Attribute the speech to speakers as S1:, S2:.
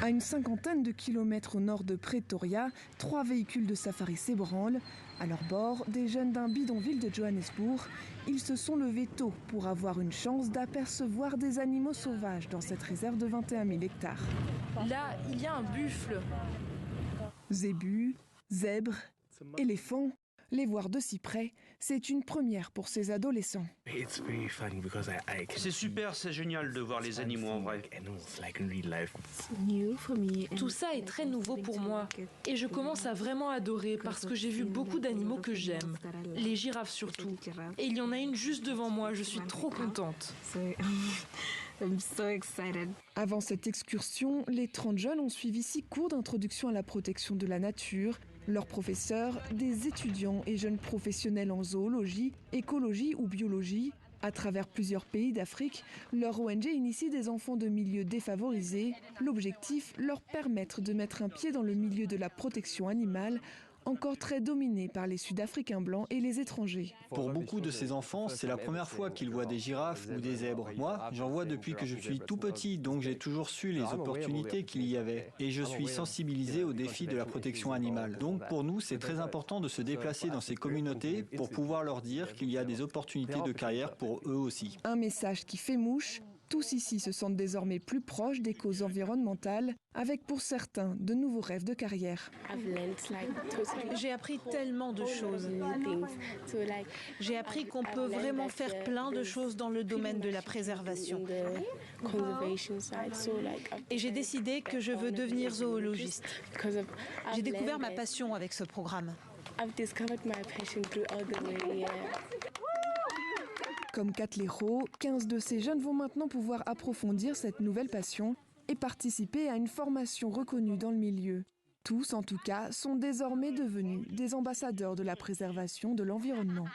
S1: À une cinquantaine de kilomètres au nord de Pretoria, 3 véhicules de safari s'ébranlent. À leur bord, des jeunes d'un bidonville de Johannesburg. Ils se sont levés tôt pour avoir une chance d'apercevoir des animaux sauvages dans cette réserve de 21 000 hectares.
S2: Là, il y a un buffle.
S1: Zébus, zèbres, éléphants, les voir de si près, c'est une première pour ces adolescents.
S3: C'est super, c'est génial de voir les animaux en vrai.
S2: Tout ça est très nouveau pour moi et je commence à vraiment adorer parce que j'ai vu beaucoup d'animaux que j'aime, les girafes surtout. Et il y en a une juste devant moi, je suis trop contente.
S1: Avant cette excursion, les 30 jeunes ont suivi 6 cours d'introduction à la protection de la nature. Leurs professeurs, des étudiants et jeunes professionnels en zoologie, écologie ou biologie. À travers plusieurs pays d'Afrique, leur ONG initie des enfants de milieux défavorisés. L'objectif, leur permettre de mettre un pied dans le milieu de la protection animale, encore très dominé par les Sud-Africains blancs et les étrangers.
S4: Pour beaucoup de ces enfants, c'est la première fois qu'ils voient des girafes ou des zèbres. Moi, j'en vois depuis que je suis tout petit, donc j'ai toujours su les opportunités qu'il y avait. Et je suis sensibilisé aux défis de la protection animale. Donc pour nous, c'est très important de se déplacer dans ces communautés pour pouvoir leur dire qu'il y a des opportunités de carrière pour eux aussi.
S1: Un message qui fait mouche. Tous ici se sentent désormais plus proches des causes environnementales, avec pour certains de nouveaux rêves de carrière.
S5: J'ai appris tellement de choses. J'ai appris qu'on peut vraiment faire plein de choses dans le domaine de la préservation. Et j'ai décidé que je veux devenir zoologiste. J'ai découvert ma passion avec ce programme.
S1: Comme Katlero, 15 de ces jeunes vont maintenant pouvoir approfondir cette nouvelle passion et participer à une formation reconnue dans le milieu. Tous, en tout cas, sont désormais devenus des ambassadeurs de la préservation de l'environnement.